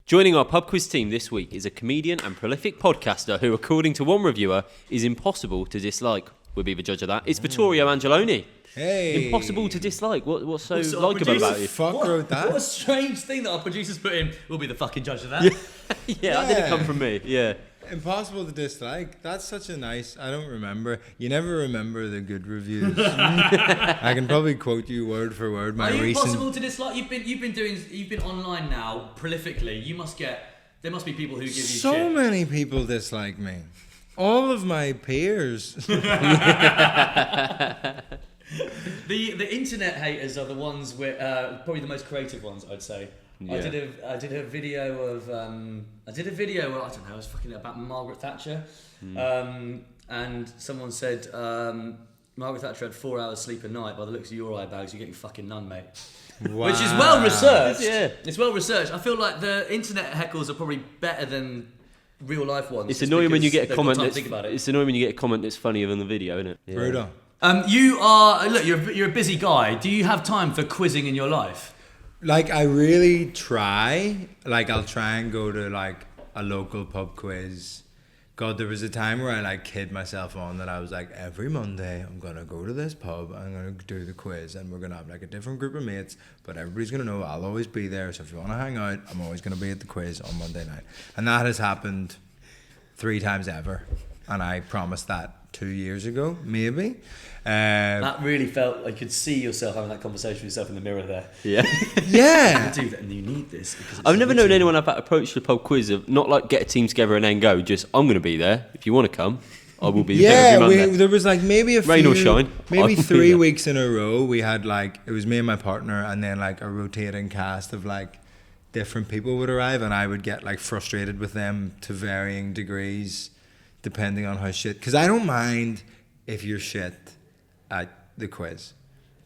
Joining our pub quiz team this week is a comedian and prolific podcaster who, according to one reviewer, is impossible to dislike. We'll be the judge of that. It's Vittorio Angelone. Hey. Impossible to dislike. What's so What likeable about you? Fuck wrote that? What a strange thing that our producers put in. We'll be the fucking judge of that. Yeah, that didn't come from me. Yeah. Impossible to dislike. That's such a nice. I don't remember. You never remember the good reviews. I can probably quote you word for word. Are you impossible to dislike? You've been online now prolifically. There must be people who give you so shit. many people dislike me. All of my peers. The internet haters are the ones with probably the most creative ones, I'd say. Yeah. I did a video of I don't know, it was fucking about Margaret Thatcher, and someone said Margaret Thatcher had 4 hours sleep a night. By the looks of your eye bags, you're getting fucking none, mate. Wow. Which is well researched. Yeah, it's well researched. I feel like the internet heckles are probably better than real life ones. It's annoying when you get a comment. It's annoying when you get a comment that's funnier than the video, isn't it? Yeah. Brutal. You're a busy guy. Do you have time for quizzing in your life? Like, I really try. Like, I'll try and go to, like, a local pub quiz. God, there was a time where I, like, kid myself on that I was like, every Monday I'm going to go to this pub, I'm going to do the quiz, and we're going to have, like, a different group of mates, but everybody's going to know I'll always be there, so if you want to hang out, I'm always going to be at the quiz on Monday night. And that has happened 3 times ever, and I promised that 2 years ago, maybe. That really felt, I could see yourself having that conversation with yourself in the mirror there. Yeah. Yeah. You do that, and you need this. I've never known anyone have that approach to the pub quiz of not like get a team together and then go, just I'm going to be there. If you want to come, I will be there every Monday. There was like maybe rain or shine. Maybe 3 weeks in a row we had like, it was me and my partner and then like a rotating cast of like different people would arrive and I would get like frustrated with them to varying degrees depending on how shit, because I don't mind if you're shit at the quiz,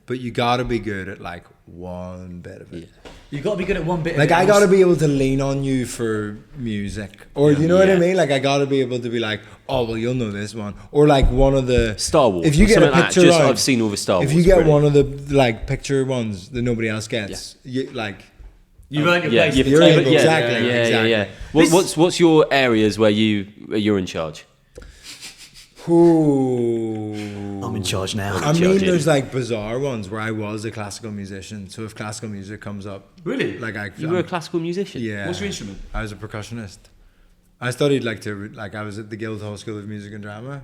but you gotta be good at like one bit of it. Yeah. You gotta be good at one bit. Like, I gotta be able to lean on you for music, or you know what I mean. Like, I gotta be able to be like, oh well, you'll know this one, or like one of the Star Wars. If you get a picture, I've seen all the Star Wars. If you get one of the like picture ones that nobody else gets, you like. You earn your place. You're able, exactly. Yeah. What's your areas where you're in charge? Ooh. I'm in charge now. I mean, there's like bizarre ones where I was a classical musician. So if classical music comes up, really, like you were a classical musician. Yeah. What's your instrument? I was a percussionist. I studied I was at the Guildhall School of Music and Drama.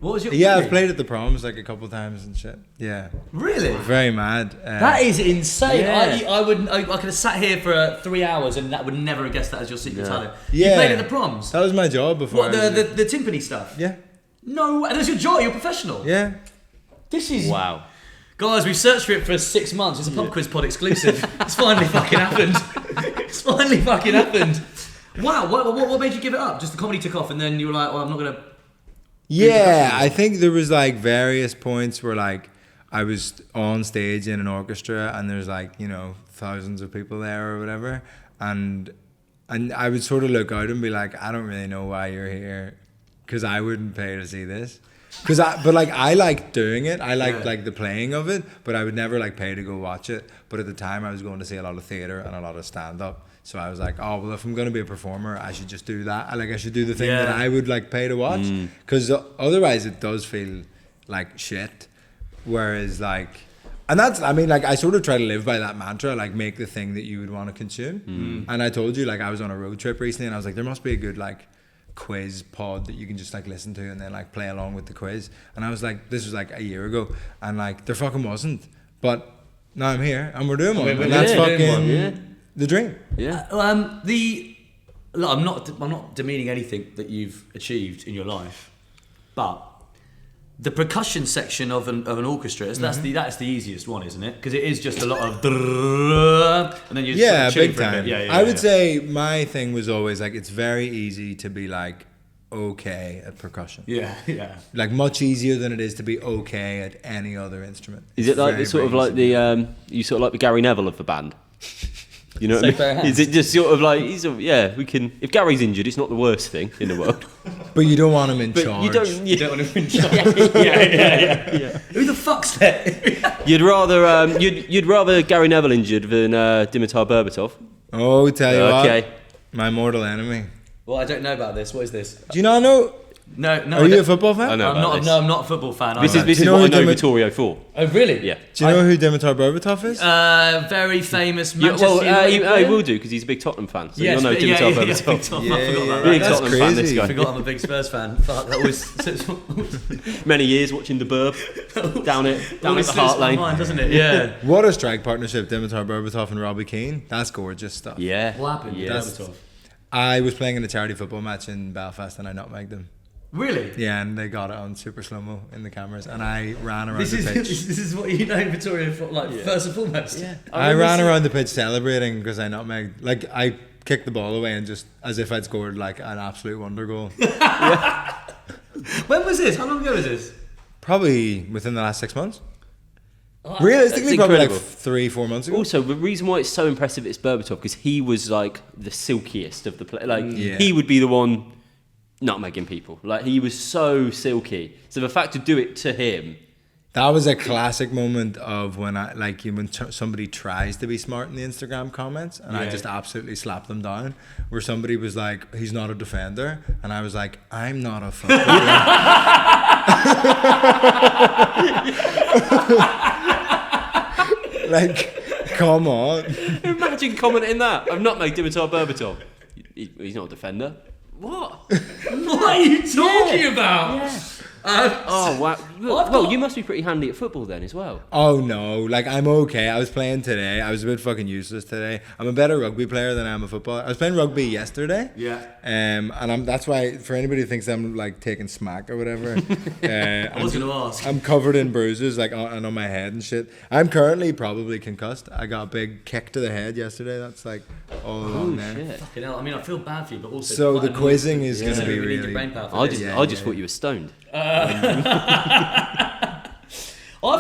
What was your? Yeah, I've played at the proms like a couple of times and shit. Yeah. Really? Very mad. That is insane. Yeah. I could have sat here for 3 hours and that would never have guessed that as your secret talent. Yeah. You played at the proms. That was my job before. What, the timpani stuff? Yeah. No, and that's your job. You're a professional. Yeah. This is wow. Guys, we've searched for it for 6 months. It's a pub quiz pod exclusive. It's finally fucking happened. It's finally fucking happened. Wow. What made you give it up? Just the comedy took off, and then you were like, well, I'm not gonna. Yeah, I think there was like various points where like I was on stage in an orchestra and there's like, you know, thousands of people there or whatever, and I would sort of look out and be like, I don't really know why you're here, because I wouldn't pay to see this. But like I like doing it. I like the playing of it, but I would never like pay to go watch it. But at the time I was going to see a lot of theatre and a lot of stand-up. So I was like, oh, well, if I'm going to be a performer, I should just do that. I should do the thing that I would like pay to watch. Because otherwise it does feel like shit. Whereas like, and that's, I mean, like I sort of try to live by that mantra, like make the thing that you would want to consume. And I told you, like I was on a road trip recently and I was like, there must be a good like quiz pod that you can just like listen to and then like play along with the quiz. And I was like, this was like a year ago and like there fucking wasn't. But now I'm here and we're doing one. And that's fucking the dream. Yeah. Look, I'm not demeaning anything that you've achieved in your life, but the percussion section of an orchestra, that's the easiest one, isn't it? Because it is just a lot of and then you big time. I would say my thing was always like it's very easy to be like okay at percussion. Yeah. Like much easier than it is to be okay at any other instrument. Is it like sort of like the you sort of like the Gary Neville of the band? You know what I mean? Is it just sort of like we can, if Gary's injured, it's not the worst thing in the world. But you don't want him in charge. You don't want him in charge. Yeah. Who the fuck's that? You'd rather Gary Neville injured than Dimitar Berbatov. Oh, tell you what. My mortal enemy. Well, I don't know about this. What is this? Do you not know? No. Are you a football fan? I know about this. No, I'm not a football fan. This is you know what I who know Dimi- Vittorio for. Oh, really? Yeah. Do you know who Dimitar Berbatov is? Very famous Yeah, Manchester United he player. will do because he's a big Tottenham fan. So Yes, you'll know but- Dimitar Big Berbatov. Tottenham. I forgot about Big that. That's Tottenham fan, this crazy. I guy. forgot I'm a big Spurs fan. Fuck, that always Many years watching the Burb down at the always Hart slips my Lane. mind, doesn't it? Yeah. What a strike partnership, Dimitar Berbatov and Robbie Keane. That's gorgeous stuff. Yeah. What happened? Yeah. Berbatov? I was playing in a charity football match in Belfast and I nutmegged them. Really? Yeah, and they got it on super slow-mo in the cameras and I ran around This the is pitch. this is what you know Vittorio for, like first and foremost. Yeah. I ran around the pitch celebrating because I nutmegged. Like, I kicked the ball away and just, as if I'd scored like an absolute wonder goal. When was this? How long ago was this? Probably within the last 6 months. Oh, Realistically, that's probably like incredible. 3-4 months ago. Also, the reason why it's so impressive is Berbatov because he was like the silkiest of the play. Like Yeah. he would be the one nutmegging people. Like he was so silky. So the fact to do it to him. That was a classic moment of when I like when somebody tries to be smart in the Instagram comments, and I Yeah. just absolutely slap them down. Where somebody was like, "He's not a defender," and I was like, "I'm not a footballer." Like, come on. Imagine commenting that. I've not made Dimitar Berbatov. He's not a defender. What? What are you talking about? Oh wow. Well, you must be pretty handy at football then as well. Oh no, like I'm okay. I was playing today. I was a bit fucking useless today. I'm a better rugby player than I am a footballer. I was playing rugby yesterday. Yeah. And that's why for anybody who thinks I'm like taking smack or whatever, I was going to ask. I'm covered in bruises like and on my head and shit. I'm currently probably concussed. I got a big kick to the head yesterday. That's like all along there. Shit. Fucking hell, I mean, I feel bad for you, but also. So quite the annoying. quizzing is Yeah. going to be We need your really. brain power for I this. just thought you were stoned. I've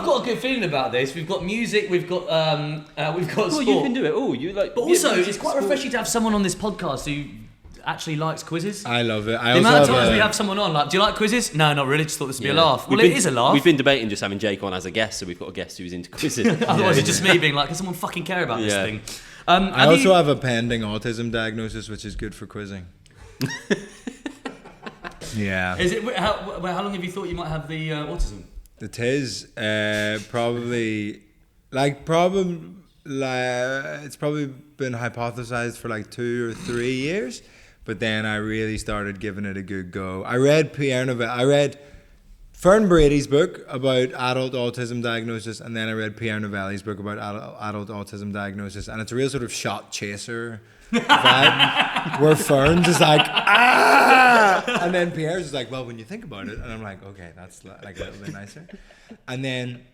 got a good feeling about this. We've got music. We've got Well, sport. you can do it all. You like. But also, music, it's quite sport. refreshing to have someone on this podcast who actually likes quizzes. I love it. I The also amount of have times a- we have someone on, like, do you like quizzes? No, not really. Just thought this would be a Yeah. laugh. Well, We've it been- is a laugh. We've been debating just having Jake on as a guest, so we've got a guest who's into quizzes. Otherwise, it's just me being like, can someone fucking care about this Yeah. thing? I also have a pending autism diagnosis, which is good for quizzing. Yeah. Is it? How long have you thought you might have the autism? It is probably it's probably been hypothesized for like 2 or 3 years, but then I really started giving it a good go. I read Fern Brady's book about adult autism diagnosis, and then I read Pierre Novelli's book about adult autism diagnosis, and it's a real sort of shot chaser vibe, where Fern's is like, and then Pierre's is like, well, when you think about it, and I'm like, okay, that's like a little bit nicer. And then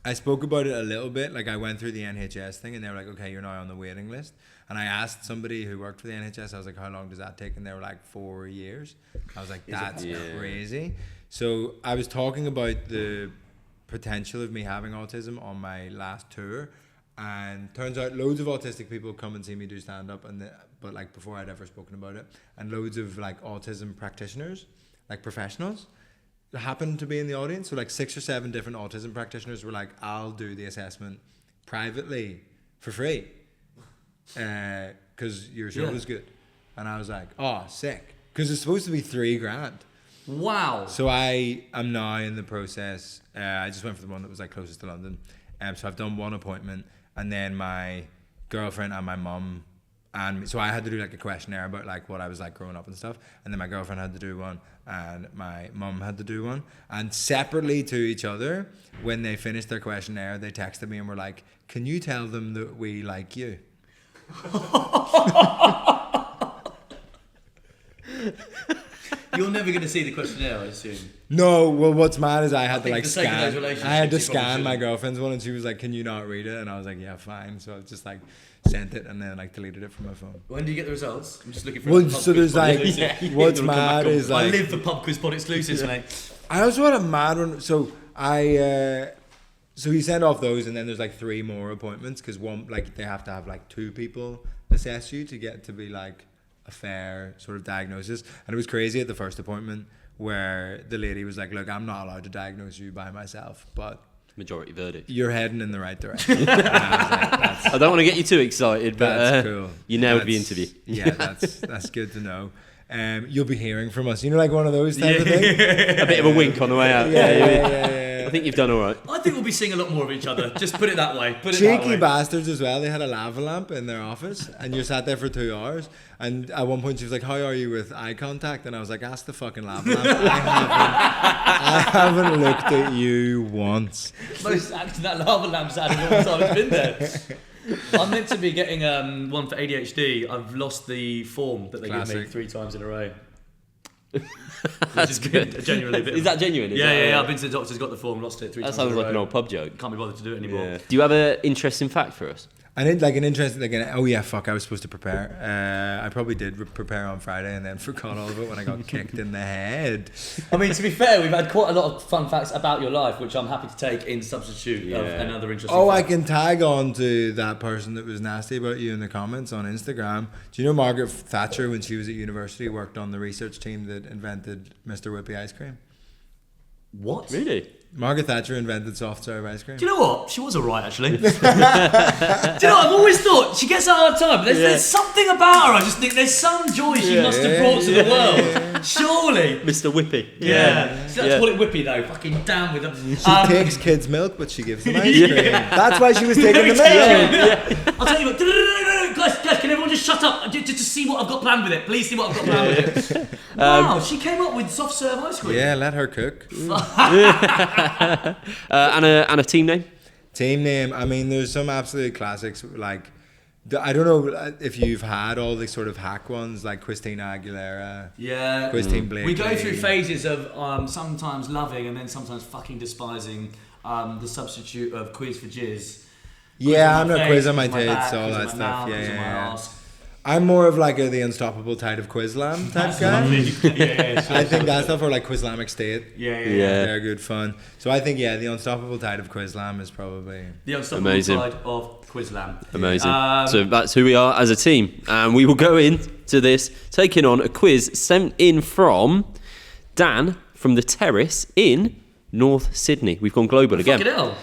I spoke about it a little bit, like I went through the NHS thing, and they were like, okay, you're now on the waiting list. And I asked somebody who worked for the NHS, I was like, how long does that take? And they were like, 4 years. I was like, that's crazy. So I was talking about the potential of me having autism on my last tour, and turns out loads of autistic people come and see me do stand up, but like before I'd ever spoken about it, and loads of like autism practitioners, like professionals, happened to be in the audience. So like 6 or 7 different autism practitioners were like, I'll do the assessment privately for free because your show was good. And I was like, oh, sick, because it's supposed to be $3,000. Wow. So I am now in the process. I just went for the one that was like closest to London. So I've done one appointment, and then my girlfriend and my mum and me, so I had to do like a questionnaire about like what I was like growing up and stuff, and then my girlfriend had to do one, and my mum had to do one, and separately to each other, when they finished their questionnaire, they texted me and were like, "Can you tell them that we like you?" You're never going to see the questionnaire, I assume. No, well, what's mad is I had to think like for the sake of those scan. relationships, I had to you probably scan my shouldn't. girlfriend's one, and she was like, "Can you not read it?" And I was like, "Yeah, fine." So I just like sent it and then like deleted it from my phone. When do you get the results? I'm just looking for. Well, a Pub so Quiz there's Pod like, exclusive. what's It'll come back mad on. is I like, live for Pub Quiz Pod exclusives, mate. I also had a mad one. So so you send off those, and then there's like 3 more appointments, because one, like they have to have like 2 people assess you to get to be like a fair sort of diagnosis. And it was crazy at the first appointment where the lady was like, "Look, I'm not allowed to diagnose you by myself, but Majority verdict. You're heading in the right direction. I don't want to get you too excited, but that's cool. You nailed the interview. Yeah, that's good to know. You'll be hearing from us. You know, like one of those type of things. A bit of a wink on the way out. Yeah. I think you've done all right. I think we'll be seeing a lot more of each other. Just put it that way. Cheeky bastards as well. They had a lava lamp in their office, and you sat there for 2 hours. And at one point, she was like, "How are you with eye contact?" And I was like, "Ask the fucking lava lamp." I haven't looked at you once. Most acting that lava lamp's had a long time it's been there. I'm meant to be getting one for ADHD. I've lost the form that they give me 3 times in a row. That's good. Genuinely a bit. Is that genuine? Yeah. I've been to the doctor's, got the form, lost it 3 times. That sounds in a like row. an old pub joke. Can't be bothered to do it anymore. Yeah. Do you have an interesting fact for us? I need like an interesting, I was supposed to prepare. I probably did prepare on Friday and then forgot all of it when I got kicked in the head. I mean, to be fair, we've had quite a lot of fun facts about your life, which I'm happy to take in substitute of another interesting fact. I can tag on to that person that was nasty about you in the comments on Instagram. Do you know Margaret Thatcher, when she was at university, worked on the research team that invented Mr. Whippy ice cream? What? Really? Margaret Thatcher invented soft serve ice cream. Do you know what? She was alright, actually. Do you know what? I've always thought she gets a hard time, but there's something about her. I just think there's some joy she must have brought to the world. Surely. Mr. Whippy. Yeah. She likes to call it Whippy, though. Fucking down with them. She takes kids' milk, but she gives them ice cream. That's why she was taking the milk. I'll tell you what. Guys, can everyone just shut up? Just see what I've got planned with it. Please see what I've got planned with it. Wow, she came up with soft serve ice cream. Yeah, let her cook. And a team name? Team name, I mean, there's some absolute classics, like, I don't know if you've had all the sort of hack ones, like Christina Aguilera, Christine Blakely. We go through phases of sometimes loving and then sometimes fucking despising the substitute of quiz for jizz. Yeah, I'm not quiz on my tits, all that stuff. Yeah. I'm more of like the Unstoppable Tide of Quizlam type guy. I think that stuff, or like Quizlamic State. Yeah. They're good fun. So I think the Unstoppable Tide of Quizlam is probably the Unstoppable Tide of Quizlam. Amazing. So that's who we are as a team, and we will go into this taking on a quiz sent in from Dan from the Terrace in North Sydney. We've gone global again. Fucking hell.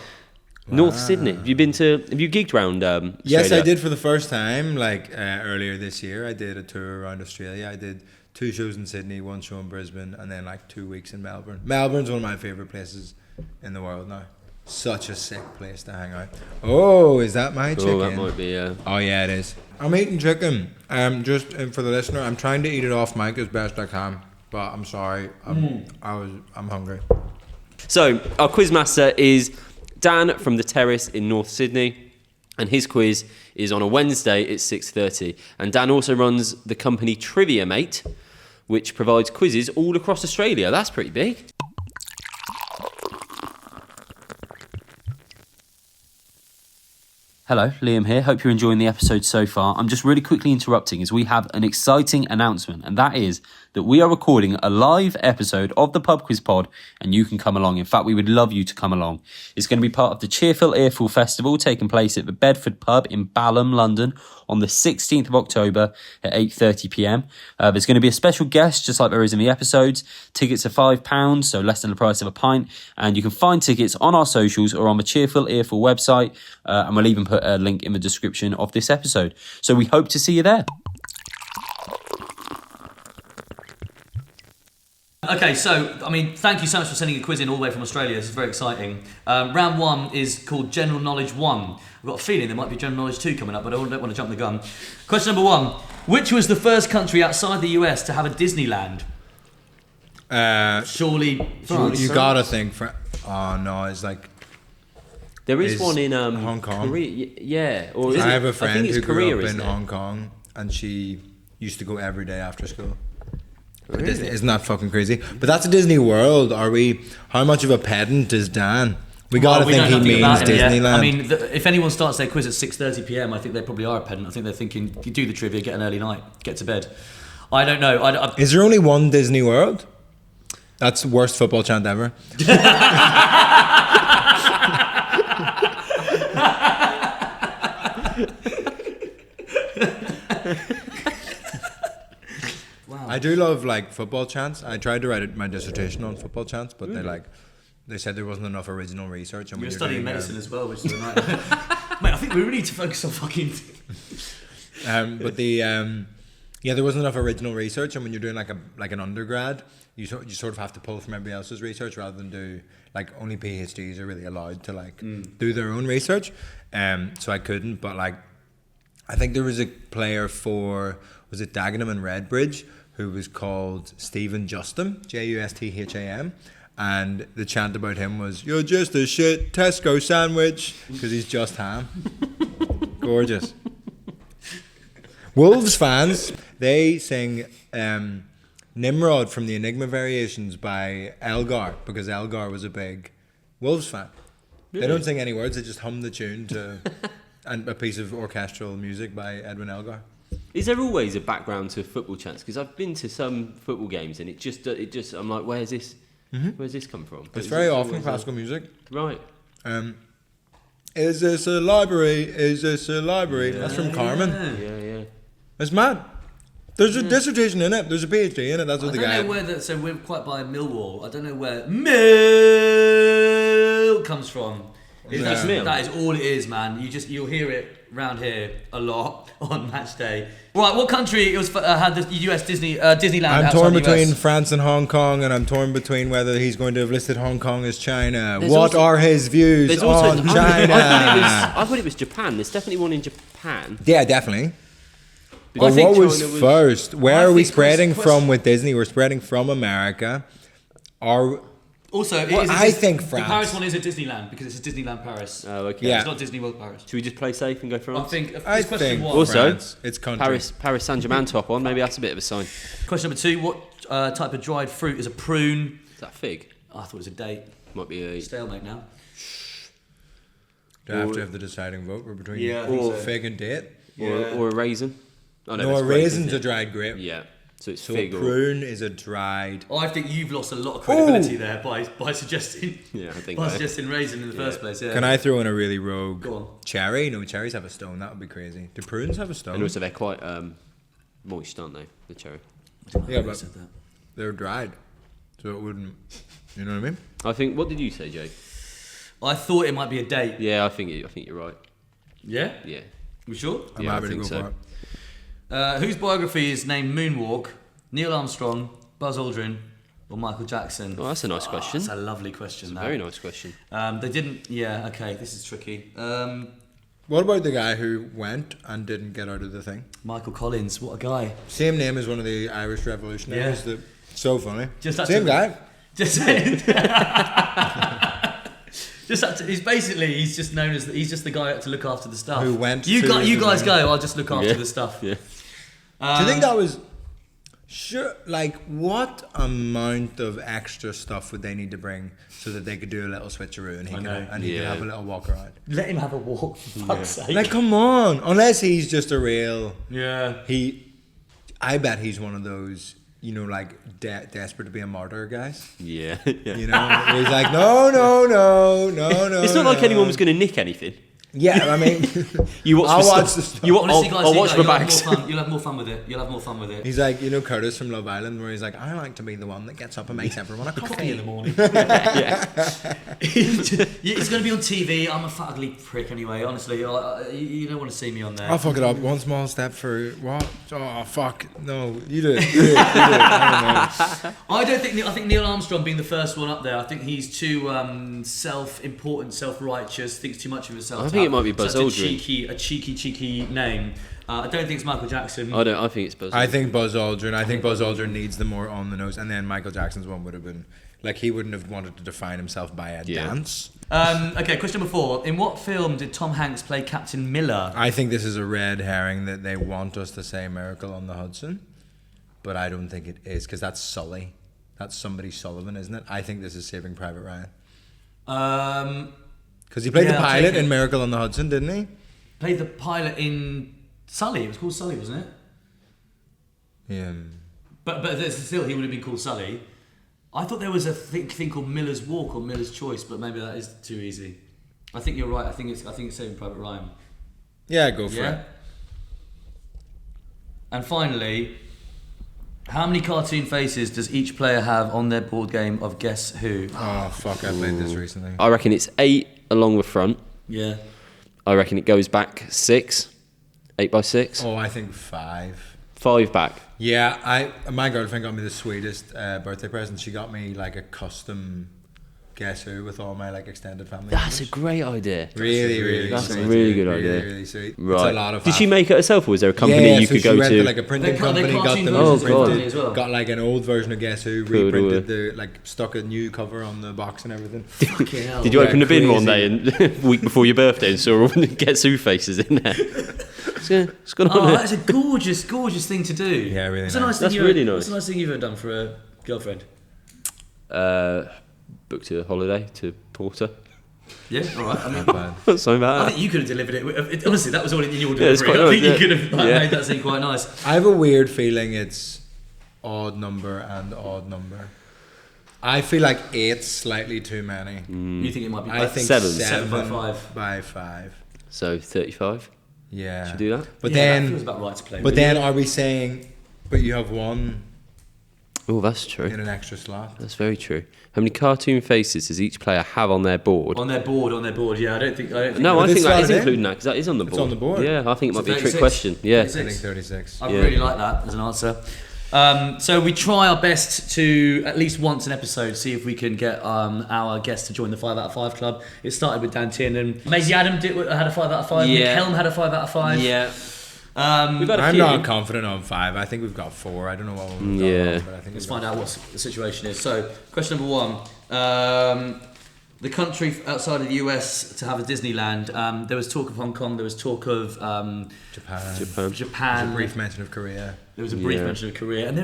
North Sydney. Have you gigged around Australia? Yes, I did for the first time, earlier this year. I did a tour around Australia. I did 2 shows in Sydney, 1 show in Brisbane, and then 2 weeks in Melbourne. Melbourne's one of my favourite places in the world now. Such a sick place to hang out. Oh, is that my chicken? Oh, that might be, Oh, yeah, it is. I'm eating chicken. Just for the listener, I'm trying to eat it off mic as best I can, but I'm sorry. I'm hungry. So, our quizmaster is Dan from the Terrace in North Sydney, and his quiz is on a Wednesday at 6:30. And Dan also runs the company Trivia Mate, which provides quizzes all across Australia. That's pretty big. Hello, Liam here. Hope you're enjoying the episode so far. I'm just really quickly interrupting as we have an exciting announcement, and that is that we are recording a live episode of the Pub Quiz Pod, and you can come along. In fact, we would love you to come along. It's going to be part of the Cheerful Earful Festival taking place at the Bedford Pub in Balham, London on the 16th of October at 8:30pm. There's going to be a special guest, just like there is in the episodes. Tickets are £5, so less than the price of a pint, and you can find tickets on our socials or on the Cheerful Earful website, and we'll even put a link in the description of this episode. So we hope to see you there. Okay, so, thank you so much for sending a quiz in all the way from Australia. This is very exciting. Round 1 is called General Knowledge 1. I've got a feeling there might be General Knowledge 2 coming up, but I don't want to jump the gun. Question number 1. Which was the first country outside the US to have a Disneyland? Surely France. You gotta think. Oh, no, it's There is one in Hong Kong. Korea. Yeah. Or I have a friend who grew Korea, up in Hong Kong, and she used to go every day after school. Really? Isn't that fucking crazy? But that's a Disney World. How much of a pedant is Dan? We gotta think he means Disneyland. If anyone starts their quiz at 6:30pm, I think they probably are a pedant. I think they're thinking, you do the trivia, get an early night, get to bed. I don't know. Is there only one Disney World? That's the worst football chant ever. I do love football chants. I tried to write my dissertation on football chants, but they said there wasn't enough original research. And You're when studying doing, medicine as well, which is a nightmare. Mate, I think we really need to focus on fucking. but there wasn't enough original research, and when you're doing like an undergrad, you sort of have to pull from everybody else's research rather than do like only PhDs are really allowed to like do their own research. So I couldn't, but like I think there was a player for was it Dagenham and Redbridge who was called Stephen Justham, Justham, and the chant about him was "You're just a shit Tesco sandwich" because he's just ham. Gorgeous. Wolves fans, they sing Nimrod from the Enigma Variations by Elgar because Elgar was a big Wolves fan. Really? They don't sing any words, they just hum the tune to and a piece of orchestral music by Edwin Elgar. Is there always a background to football chants? Because I've been to some football games and it just I'm like, where's this come from? It's very often classical music. Right. Is this a library? Is this a library? That's from Carmen. Yeah. It's mad. There's a dissertation in it. There's a PhD in it. That's what the guy. I don't know where so we're quite by Millwall. I don't know where Mill comes from. That is all it is, man. You'll hear it round here a lot on match day. Right, what country had the US Disneyland? I'm torn between France and Hong Kong, and I'm torn between whether he's going to have listed Hong Kong as China. What are his views on China? I thought it was Japan. There's definitely one in Japan. Yeah, definitely. But what was first? Where are we spreading from with Disney? We're spreading from America. Also, I think France. The Paris one is a Disneyland because it's a Disneyland Paris. Oh, okay. Yeah. It's not Disney World Paris. Should we just play safe and go France? I think also France. It's country. Paris Saint-Germain top on. Maybe that's a bit of a sign. Question number 2: what type of dried fruit is a prune? Is that fig? Oh, I thought it was a date. Might be a stalemate now. Do I have to have the deciding vote? We're between fig and date, or a raisin. Oh, no, a raisin's a dried grape. Yeah. So it's fig. A prune is a dried. I think you've lost a lot of credibility there by suggesting. Yeah, I think. Suggesting raisin in the first place. Yeah. Can I throw in a really rogue? Go on. Cherry? No, cherries have a stone. That would be crazy. Do prunes have a stone? And also they're quite moist, aren't they? The cherry. Yeah, but they're dried, so it wouldn't. You know what I mean? I think. What did you say, Jay? I thought it might be a date. Yeah, I think you're right. Yeah. Yeah. You sure? I'm happy to go for it. Whose biography is named Moonwalk? Neil Armstrong, Buzz Aldrin, or Michael Jackson? Oh, that's a nice question. That's a lovely question. It's a very nice question. They didn't. Yeah. Okay. This is tricky. What about the guy who went and didn't get out of the thing? Michael Collins. What a guy. Same name as one of the Irish revolutionaries. Yeah. So funny. Same guy. He's just known as he's just the guy to look after the stuff. Who went? You guys go. I'll just look after the stuff. Yeah. Do you think that was? Sure, like what amount of extra stuff would they need to bring so that they could do a little switcheroo and he could have a little walk around? Let him have a walk, for fuck's sake. Like, come on, unless he's just a real. Yeah. I bet he's one of those, like desperate to be a martyr guys. Yeah. You know, he's like, no. It's not like anyone was going to nick anything. Yeah, I mean, I'll watch the stuff. I'll watch the bags. You'll have more fun with it. He's like, Curtis from Love Island, where he's like, I like to be the one that gets up and makes everyone a coffee in the morning. Yeah. It's going to be on TV. I'm a fat ugly prick anyway. Honestly, you don't want to see me on there. I'll fuck it up. One small step for what? Oh fuck! No, you do it. I don't know. I think Neil Armstrong being the first one up there. I think he's too self-important, self-righteous. Thinks too much of himself. I think it might be Buzz Aldrin. A cheeky name. I don't think it's Michael Jackson. I think it's Buzz Aldrin. I think Buzz Aldrin. I think Buzz Aldrin needs the more on the nose, and then Michael Jackson's one would have been like he wouldn't have wanted to define himself by a dance. Okay, question number 4. In what film did Tom Hanks play Captain Miller? I think this is a red herring that they want us to say Miracle on the Hudson, but I don't think it is because that's Sully. That's somebody Sullivan, isn't it? I think this is Saving Private Ryan. Because he played the pilot in Miracle on the Hudson, didn't he? Played the pilot in Sully. It was called Sully, wasn't it? Yeah. But still, he would have been called Sully. I thought there was a thing called Miller's Walk or Miller's Choice, but maybe that is too easy. I think you're right. I think it's Saving Private Ryan. Yeah, go for it. And finally, How many cartoon faces does each player have on their board game of Guess Who? Oh fuck! I played this recently. I reckon it's 8 along the front. Yeah. I reckon it goes back 6. 8 by 6. Oh, I think 5. 5 back. Yeah, my girlfriend got me the sweetest birthday present. She got me like a custom Guess Who with all my like extended family. That's a members. great idea. Really That's sweet. a really good Really, idea. really sweet. Right. It's a lot of Did she faff. make it herself, or was there a company you so could she go went to? like a printing They company, got cartoon them versions Oh, printed, God. as well. got like an old version of Guess Who, Cool, reprinted the like stuck a new cover on the box and everything. Fucking hell. Did you Yeah, open the bin one crazy. day and week before your birthday and saw all the Guess Who faces in there? It's gone Oh, on that's a gorgeous thing to do. Yeah, really What's a nice. nice thing That's you really What's a nice. nice thing you've ever done for a girlfriend? Booked a holiday to Porto. Yeah, all right. I mean, Not bad. That's so I bad. think you could have delivered it. Honestly, that was all in your Yeah, it's delivery. quite I think nice, you yeah. could have Yeah. made that seem quite nice. I have a weird feeling it's odd number and odd number. I feel like 8's slightly too many. You think it might be? I think 7. 7 by 5. by 5. So 35. Yeah. Should we do that? But Yeah, that then, feels about right to play. but with. then, are we saying? But you have one Oh, that's true. in an extra slot. That's very true. How many cartoon faces does each player have on their board? on their board. Yeah, I don't think. No, But I think it's that is slotted in. including that because that is on the It's board. on the board. Yeah, I think it So might be a 36? trick question. Yeah. 36. I think 36. I Yeah. really like that as an answer. So we try our best to at least once an episode see if we can get our guests to join the 5 out of 5 club. It started with Dan Tien and Maisie Adam had a 5 out of 5. Yeah. Nick Helm had a 5 out of 5. Yeah. We've had a I'm few. not confident on 5. I think we've got 4. I don't know what we've got Yeah. on, but I think Let's we've got find out what the situation is. So, question number 1. The country outside of the US to have a Disneyland, there was talk of Hong Kong, there was talk of Japan. Japan. Japan. There's a brief mention of Korea. There was a brief Yeah. mention of Korea, and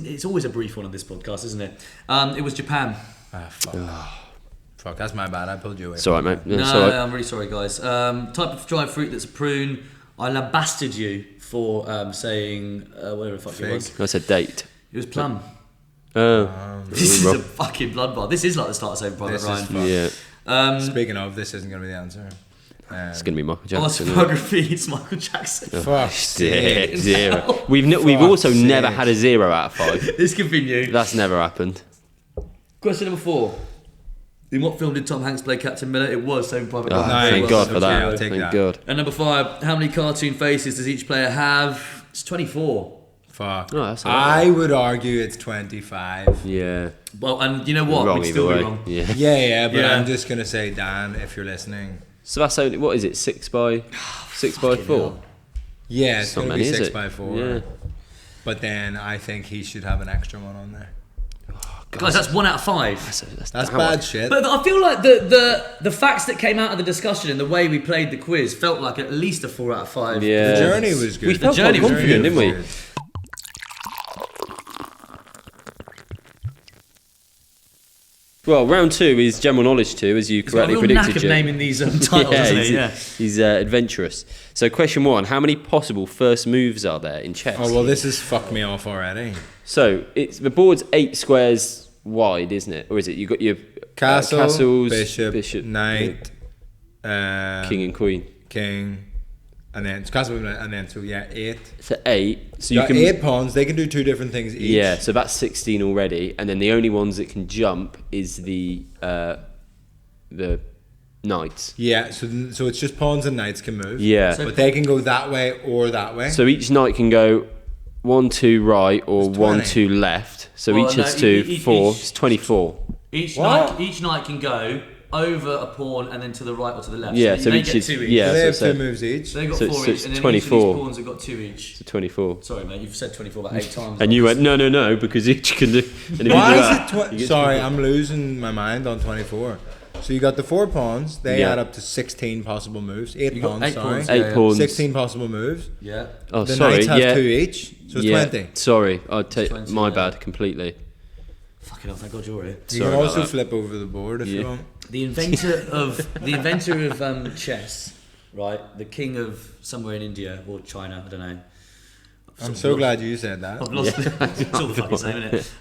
it's always a brief one on this podcast, isn't it? It was Japan. Ah, fuck. Fuck, that's my bad. I pulled you away. It's alright, mate. Yeah, No, it's alright. I'm really sorry, guys. Type of dried fruit that's a prune. I lambasted you for saying whatever the fuck Fig. it was. I said date. It was plum. Oh. This is Rob. a fucking bloodbath. This is like the start of Saving Private This is Ryan. fucked. Yeah. Speaking of, this isn't going to be the answer. It's going to be Michael Jackson. isn't it? Autobiography, it's Michael Jackson. Fuck. Yeah, 0. We've Fuck's also never sake. had a 0 out of 5. This could be new. That's never happened. Question number 4. In what film did Tom Hanks play Captain Miller? It was Saving Private Oh, Ryan. Nice. thank God for Okay, that. I'll take Thank that. God. And number 5, how many cartoon faces does each player have? It's 24. Fuck. Oh, that's alright. I would argue it's 25. Yeah. Well, and you know what? Wrong We'd either still be way. wrong. Yeah. Yeah, but Yeah. I'm just going to say, Dan, if you're listening. So that's only, what is it, 6 by 4? hell. Yeah, it's Not going to be many, is 6 it? by 4. Yeah. But then I think he should have an extra one on there. Guys, that's 1 out of 5. That's That's damn bad right. shit. But I feel like the facts that came out of the discussion and the way we played the quiz felt like at least a 4 out of 5. Yeah. The journey was good. We felt journey quite was confident, good. didn't we? Well, round 2 is general knowledge 2, as you He's got a correctly real predicted. knack of Jim. naming these titles, doesn't he? Yeah. He's adventurous. So, question 1: how many possible first moves are there in chess? Oh, well, this has fucked me off already. So, it's the board's 8 squares wide, isn't it? Or is it? You got your Castle, castles, bishop, knight, king and queen. king, and then it's castle, and then so yeah, 8. So 8. So You you got can 8 pawns. They can do 2 different things each. Yeah, so that's 16 already, and then the only ones that can jump is the knights. Yeah, so it's just pawns and knights can move. Yeah. So- But they can go that way or that way. So each knight can go 1, 2 right or It's 1, 20. 2 left. So Well, each no, has 2, each- 4. each- It's 24. Each What? knight can go over a pawn and then to the right or to the left. Yeah, so so they each get is- 2 each. yeah. So they have so- 2 moves each. So they've got So 4 it's each, and then 24. each of these pawns have got 2 each. So 24. Sorry, mate, you've said 24 about 8 times. And you went, no, because each can do. And if you Why do is that, it? you get Sorry, 24. I'm losing my mind on 24. So you got the 4 pawns. They Yeah. add up to 16 possible moves. 8 You got pawns. 8 Sorry. pawns. 8 Yeah. pawns. 16 possible moves. Yeah. Oh, The sorry. knights have yeah. 2 each, so it's yeah. 20. Sorry, I'd take 20, my yeah. bad completely. Fucking hell, thank God you're here. You Sorry can about also that. flip over the board if Yeah. you want. The inventor of chess, right? The king of somewhere in India or China, I don't know. I'm so glad you said that. I've lost it's all the fucking same, isn't it?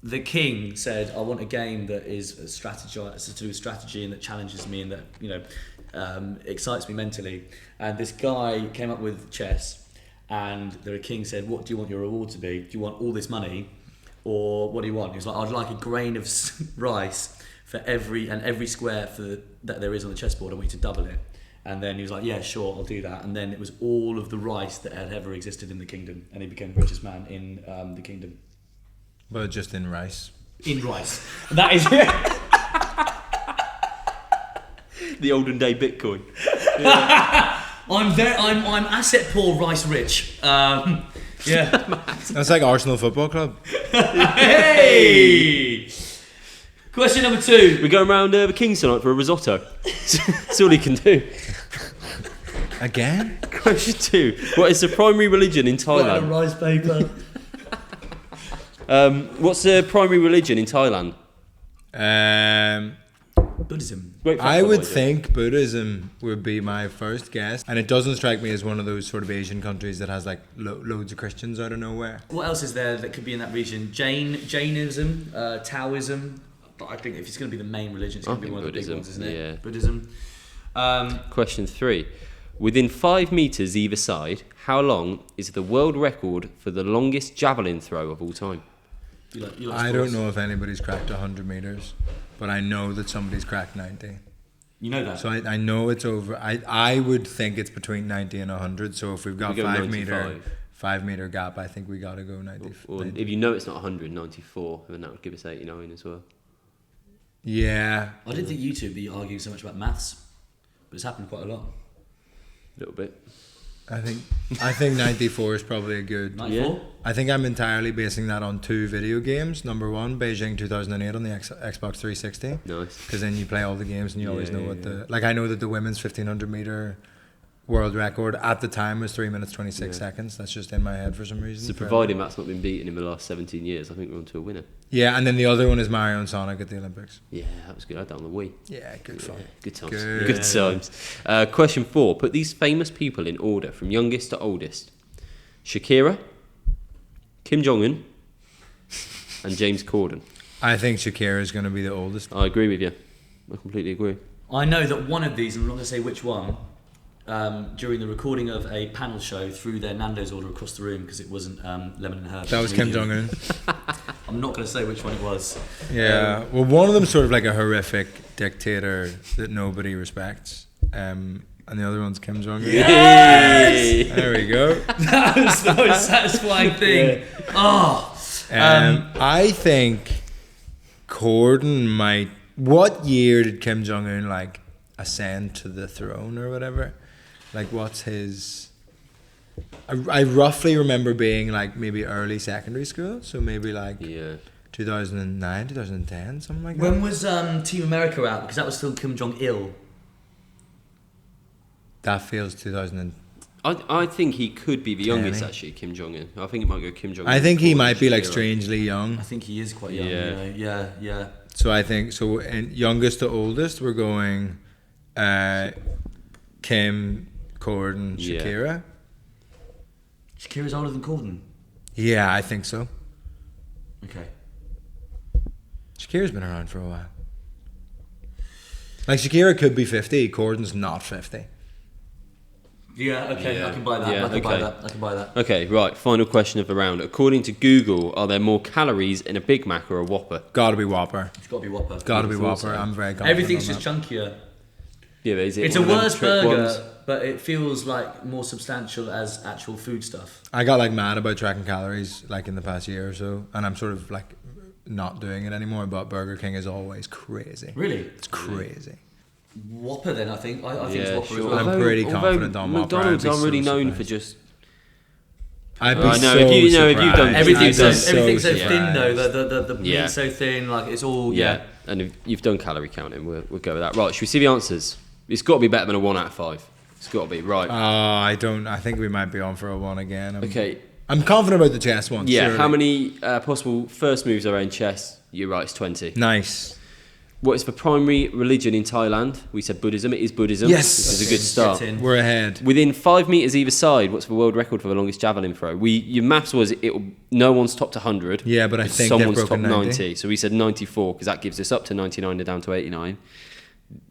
The king said, "I want a game that is to do with strategy and that challenges me and that excites me mentally." And this guy came up with chess, and the king said, "What do you want your reward to be? Do you want all this money, or what do you want?" He was like, "I'd like a grain of rice for every square that there is on the chessboard. I want you to double it." And then he was like, "Yeah, sure, I'll do that." And then it was all of the rice that had ever existed in the kingdom, and he became the richest man in the kingdom. But just in rice. In rice. That is The olden day Bitcoin. I'm asset poor, rice rich. Yeah. That's like Arsenal Football Club. Hey! Question number 2. We're going round the King's tonight for a risotto. That's all he can do. Again? Question 2. What is the primary religion in What a Thailand? rice paper. What's the primary religion in Thailand? Buddhism. Great fact, I by the would way, Joe. think Buddhism would be my first guess, and it doesn't strike me as one of those sort of Asian countries that has like loads of Christians out of nowhere. What else is there that could be in that region? Jainism, Taoism. But I think if it's going to be the main religion, it's going to be think one of the big Buddhism, ones, isn't it? yeah. Buddhism. Question 3. Within 5 metres either side, how long is the world record for the longest javelin throw of all time? You like I sports? don't know if anybody's cracked 100 meters, but I know that somebody's cracked 90. You know that? So I know it's over. I would think it's between 90 and 100. So if we've got We go 5 95. meter gap, I think we got to go 90. Or 90. if you know it's not 100, 94, then that would give us 89 as well. Yeah. I didn't think you two would be arguing so much about maths, but it's happened quite a lot. A little bit. I think 94 is probably a good. 94? I think I'm entirely basing that on 2 video games. Number 1, Beijing 2008 on the Xbox 360. Nice. Because then you play all the games and you always know what Yeah. the... Like, I know that the women's 1500 meter world record at the time was 3 minutes 26 seconds. That's just in my head for some reason. So providing that's not been beaten in the last 17 years, I think we're on to a winner. Yeah, and then the other one is Mario and Sonic at the Olympics. Yeah, that was good. I had that on the Wii. Yeah, good fun. Yeah, good times. Good. Good times. Question 4. Put these famous people in order from youngest to oldest. Shakira, Kim Jong-un, and James Corden. I think Shakira is going to be the oldest. I agree with you. I completely agree. I know that one of these, and I'm not going to say which one, during the recording of a panel show threw their Nando's order across the room because it wasn't lemon and herb. That was Kim Jong-un. I'm not going to say which one it was. Yeah. Well, one of them's sort of like a horrific dictator that nobody respects. And the other one's Kim Jong-un. Yes! There we go. That was the most satisfying thing. Oh. I think Corden might... What year did Kim Jong-un like ascend to the throne or whatever? Like, what's his... I roughly remember being like maybe early secondary school, so maybe like Yeah. 2009, 2010, something like that. When was Team America out? Because that was still Kim Jong-il. That feels 2000. I think he could be the youngest, Kenny. actually, Kim Jong-un. I think it might go Kim Jong-un. I think he before might be like Shakira. strangely young. I think he is quite young. Yeah. Yeah. So I think so. In youngest to oldest, we're going Kim, Corden, Yeah. Shakira. Shakira's older than Corden. Yeah, I think so. Okay. Shakira's been around for a while. Like Shakira could be 50. Corden's not 50. Yeah, okay, Yeah. I can buy that. Yeah, I can buy okay. that. I can buy that. Okay, right. Final question of the round. According to Google, are there more calories in a Big Mac or a Whopper? Gotta be Whopper. It's got to be Whopper. Gotta be thought Whopper. so. I'm very confident. Everything's on just that. chunkier. Yeah, but is it It's a one of them worse trick burger, ones? but it feels like more substantial as actual food stuff. I got like mad about tracking calories like in the past year or so, and I'm sort of like not doing it anymore. But Burger King is always crazy. Really? It's crazy. Whopper then, I think. I think Yeah, it's Whopper sure. as well. I'm pretty Although confident on Whopper. McDonald's I'd be are really so known surprised. for just... I'd be I know, so if you know, if you've done- surprised. Everything's I'd so, be everything's so surprised. thin though. The Yeah. meat's so thin. Like it's all Yeah, and if you've done calorie counting, we'll go with that. Right, should we see the answers? It's got to be better than a 1 out of 5. It's got to be, right. I don't. I think we might be on for a 1 again. Okay, I'm confident about the chess one. yeah, surely. how many possible first moves are in chess? You're right, it's 20. Nice. What is the primary religion in Thailand? We said Buddhism. It is Buddhism. Yes. This is a good start. Get in. We're ahead. Within 5 metres either side, what's the world record for the longest javelin throw? Your maths was no one's topped 100. Yeah, but I but think they've someone's broken topped 90. 90. So we said 94 because that gives us up to 99 and down to 89.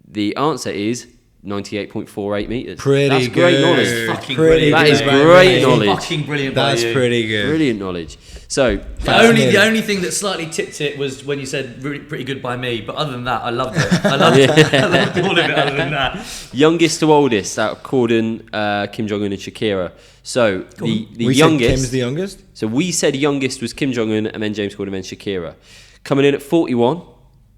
The answer is 98.48 meters. Pretty That's good. great knowledge. Fucking Pretty brilliant. That is good. great knowledge. Fucking brilliant. by That's you. pretty good. Brilliant knowledge. So, The only thing that slightly tipped it was when you said really, pretty good by me. But other than that, I loved it. I loved, I loved all of it. Other than that, youngest to oldest out of Corden, Kim Jong Un, and Shakira. So the We said youngest. Kim's the youngest. So we said youngest was Kim Jong Un, and then James Corden, and then Shakira. Coming in at 41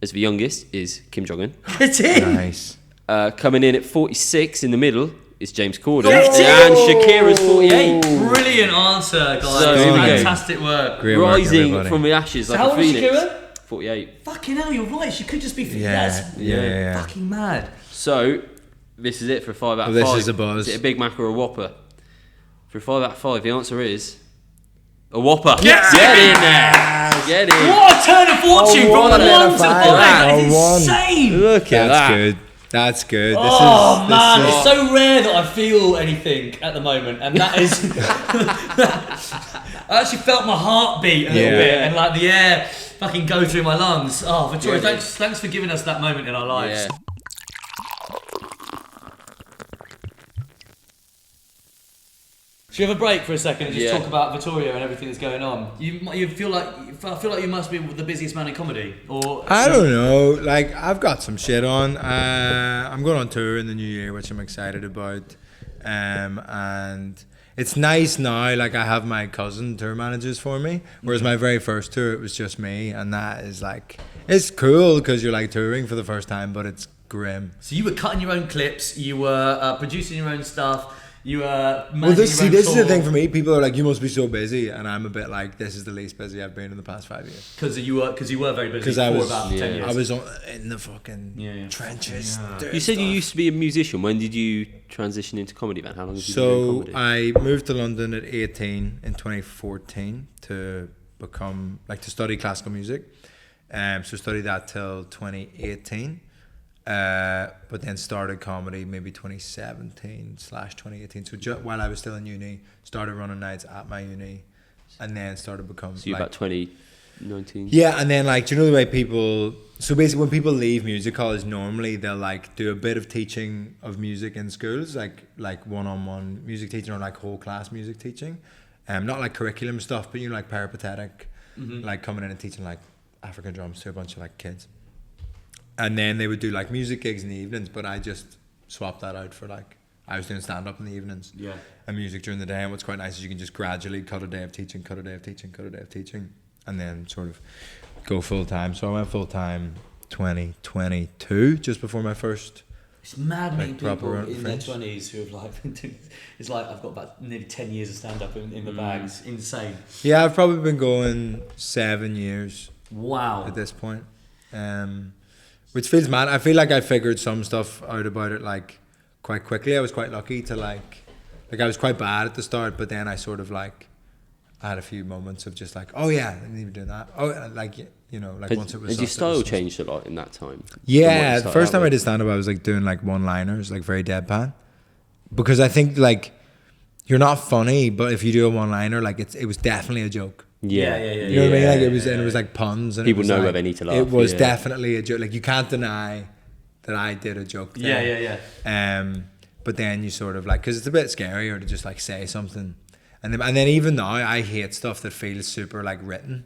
as the youngest is Kim Jong Un. get in. Nice. Coming in at 46 in the middle is James Corden, Get in. and Shakira's 48. Brilliant answer, guys. So, here we go. Fantastic work. Great work, Rising everybody. from the ashes like how a old is phoenix. Shakira? 48. Fucking hell, you're right. She could just be. Yeah, That's yeah. fucking mad. So this is it for a 5 out of This 5. is a buzz. Is it a Big Mac or a Whopper? For a 5 out of 5, the answer is a Whopper. Yes! Get in there. Get in. What a turn of fortune from 1 to 5. That is 1. insane. Look at That's that. good. That's good. Oh man, This it's so rare that I feel anything at the moment, and that is. I actually felt my heart beat a little Yeah. bit, and like the air fucking go through my lungs. Oh, Vittorio, Yeah, thanks for giving us that moment in our lives. Yeah. Should we have a break for a second and just Yeah. talk about Vittorio and everything that's going on? You feel like you must be the busiest man in comedy, or I don't know. Like, I've got some shit on. I'm going on tour in the new year, which I'm excited about. And it's nice now. Like, I have my cousin tour managers for me. Whereas my very first tour, it was just me, and that is like, it's cool because you're like touring for the first time, but it's grim. So you were cutting your own clips, you were producing your own stuff, you were managing Well, this your own is the tour. thing for me. People are like, you must be so busy, and I'm a bit like, this is the least busy I've been in the past 5 years. Because you were very busy Because for I was, about 10 years. I was in the fucking Yeah. trenches. doing You said you stuff. used to be a musician. When did you transition into comedy, man? How long have you been doing So comedy? I moved to London at 18 in 2014 to become to study classical music. So studied that till 2018. But then started comedy maybe 2017/2018. So while I was still in uni, started running nights at my uni, and then started becoming. So you're about 2019. Yeah, and then do you know the way people? So basically, when people leave music college, normally they'll do a bit of teaching of music in schools, like one-on-one music teaching or whole class music teaching, not like curriculum stuff, but peripatetic, coming in and teaching African drums to a bunch of kids, and then they would do music gigs in the evenings. But I just swapped that out for I was doing stand up in the evenings, and music during the day. And what's quite nice is you can just gradually cut a day of teaching, cut a day of teaching, cut a day of teaching, and then sort of go full time. So I went full time 2022, just before my first. It's mad meeting proper people in their French. 20s who have been doing. It's I've got about nearly 10 years of stand up in the bag. It's insane. Yeah, I've probably been going 7 years Wow. at this point, which feels mad. I feel like I figured some stuff out about it quite quickly. I was quite lucky to I was quite bad at the start, but then I sort of I had a few moments of just oh yeah, I need to be doing that. Oh, once it was. Has your sussed, it style was changed a lot in that time? Yeah, the first time I did stand up, I was doing one-liners, very deadpan, because I think you're not funny, but if you do a one-liner, it was definitely a joke. Yeah. You know what I mean? It was, and it was puns, and People it was know where they need to laugh. It was yeah. definitely a joke. You can't deny that I did a joke there. Yeah. But then you sort of because it's a bit scarier to just say something, and then even now I hate stuff that feels super written.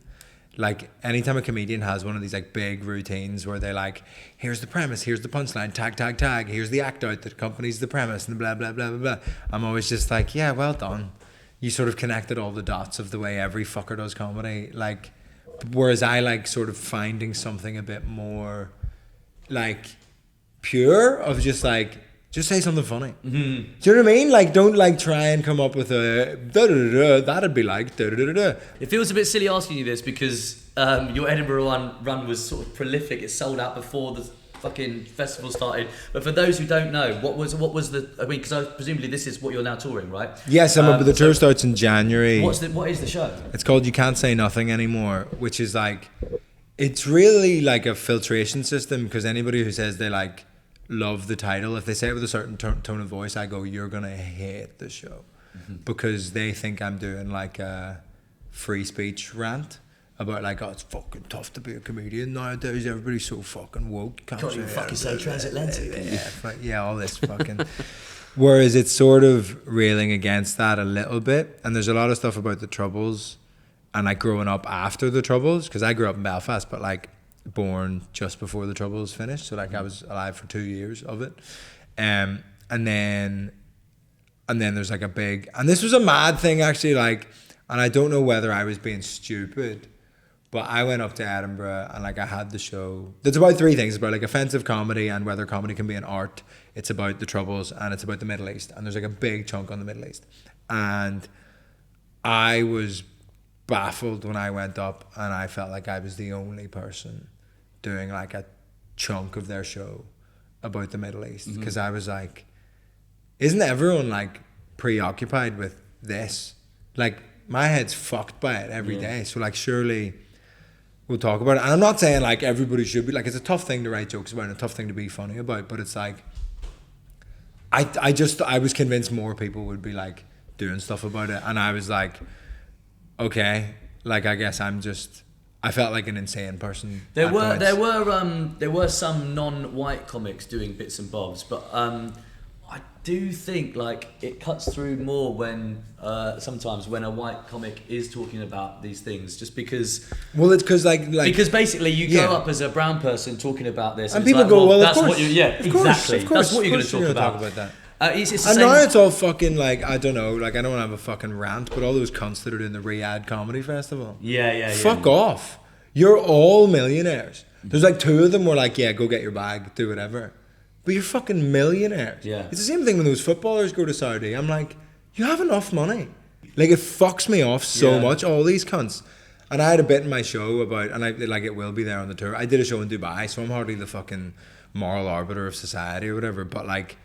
Anytime a comedian has one of these big routines where they're here's the premise, here's the punchline, tag, here's the act out that accompanies the premise, and blah blah blah blah blah. I'm always just yeah, well done. You sort of connected all the dots of the way every fucker does comedy. Whereas I sort of finding something a bit more pure of just say something funny. Mm-hmm. Do you know what I mean? Don't try and come up with a da-da-da-da, that'd be da-da-da-da. It feels a bit silly asking you this because your Edinburgh run was sort of prolific. It sold out before the fucking festival started. But for those who don't know, what was the? I mean, because presumably this is what you're now touring, right? Yes, but the tour starts in January. What is the show? It's called You Can't Say Nothing Anymore, which is it's really a filtration system, because anybody who says they love the title, if they say it with a certain tone of voice, I go, you're gonna hate the show, because they think I'm doing a free speech rant about like, oh, it's fucking tough to be a comedian nowadays. Everybody's so fucking woke. Can't even fucking say transatlantic. Yeah, all this fucking. Whereas it's sort of railing against that a little bit, and there's a lot of stuff about the Troubles, and like growing up after the Troubles, because I grew up in Belfast, but like born just before the Troubles finished, so like I was alive for 2 years of it, and then there's like a big, and this was a mad thing actually, like, and I don't know whether I was being stupid. But I went up to Edinburgh and like I had the show. It's about three things. It's about like offensive comedy and whether comedy can be an art. It's about the Troubles and it's about the Middle East. And there's like a big chunk on the Middle East. And I was baffled when I went up and I felt like I was the only person doing like a chunk of their show about the Middle East. Because I was like, isn't everyone like preoccupied with this? Like my head's fucked by it every day. So like surely... we'll talk about it. And I'm not saying like everybody should be, like, it's a tough thing to write jokes about and a tough thing to be funny about, but it's like I was convinced more people would be like doing stuff about it, and I was like, okay, like I guess I felt like an insane person. There were some non-white comics doing bits and bobs, but I do think like it cuts through more when sometimes when a white comic is talking about these things, just because. Well, it's because like because basically you go up as a brown person talking about this, and people go, well, that's of course, what you, of course, exactly, of course, that's what you're going to talk about. That. It's the and same. now it's all fucking like, I don't know, like I don't want to have a fucking rant, but all those cunts that are doing the Riyadh Comedy Festival. Yeah. Fuck off. You're all millionaires. There's like two of them were like, yeah, go get your bag, do whatever. But you're fucking millionaires. Yeah. It's the same thing when those footballers go to Saudi. I'm like, you have enough money. Like it fucks me off so much, all these cunts. And I had a bit in my show about, and I like it will be there on the tour. I did a show in Dubai, so I'm hardly the fucking moral arbiter of society or whatever. But like,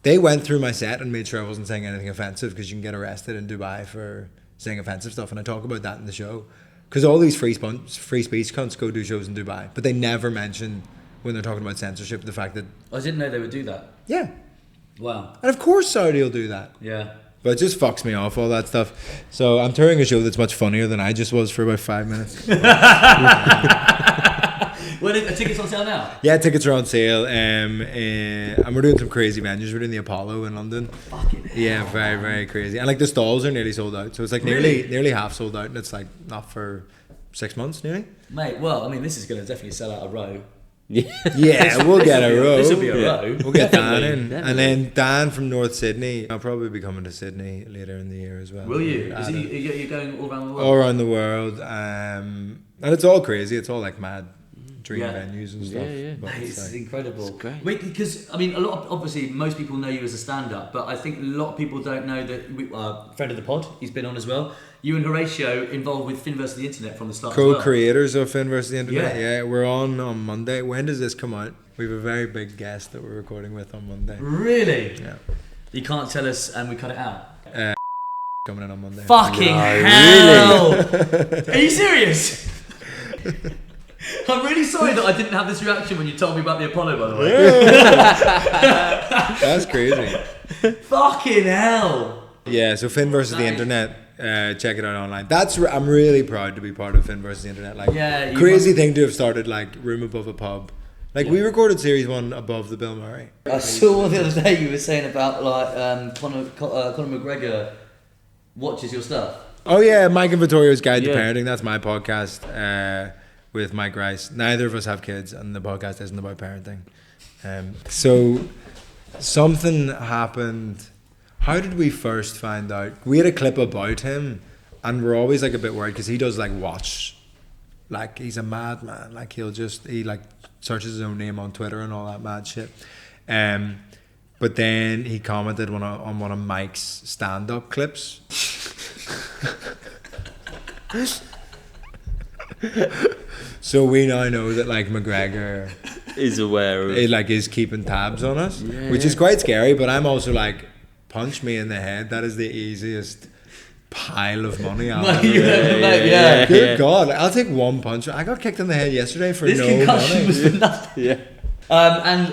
they went through my set and made sure I wasn't saying anything offensive, because you can get arrested in Dubai for saying offensive stuff. And I talk about that in the show. Because all these free speech cunts go do shows in Dubai, but they never mention, when they're talking about censorship, the fact that... I didn't know they would do that. Yeah. Wow. And of course Saudi will do that. Yeah. But it just fucks me off, all that stuff. So I'm touring a show that's much funnier than I just was for about 5 minutes. Well, are tickets on sale now? Yeah, tickets are on sale. And we're doing some crazy venues. We're doing the Apollo in London. Fucking hell. Yeah, very, very crazy. And like the stalls are nearly sold out. So it's like nearly half sold out. And it's like not for 6 months nearly. Mate, well, I mean, this is going to definitely sell out a row. Yeah, we'll get a row. This will be a row. We'll get Dan in. And then Dan from North Sydney. I'll probably be coming to Sydney later in the year as well. Will you? Are you going all around the world? All around the world. And it's all crazy. It's all like mad dream venues and stuff. Yeah. But Mate, it's incredible. It's great. Wait, because I mean, obviously most people know you as a stand-up, but I think a lot of people don't know that friend of the pod, he's been on as well. You and Horatio involved with Finn vs. the Internet from the start. Co-creators of Finn vs. the Internet. Yeah. Yeah, we're on Monday. When does this come out? We have a very big guest that we're recording with on Monday. Really? Yeah. You can't tell us, and we cut it out. Coming in on Monday. Fucking hell! Really? Are you serious? I'm really sorry that I didn't have this reaction when you told me about the Apollo, by the way. That's crazy. Fucking hell! Yeah, so Finn vs. the Internet. Check it out online. I'm really proud to be part of Finn vs. the Internet. Like, crazy thing to have started like Room Above a Pub. Like we recorded series 1 above the Bill Murray. I saw the other day you were saying about like Conor McGregor watches your stuff. Oh yeah, Mike and Vittorio's Guide to Parenting. That's my podcast with Mike Rice. Neither of us have kids, and the podcast isn't about parenting. So something happened. How did we first find out? We had a clip about him, and we're always like a bit worried because he does like watch, like he's a madman. Like he like searches his own name on Twitter and all that mad shit. But then he commented on one of Mike's stand-up clips. So we now know that like McGregor is aware of is keeping tabs on us, which is quite scary. But I'm also like, punch me in the head. That is the easiest pile of money I'll ever. Good God, I'll take one punch. I got kicked in the head yesterday for this no concussion money. was for nothing. Yeah. And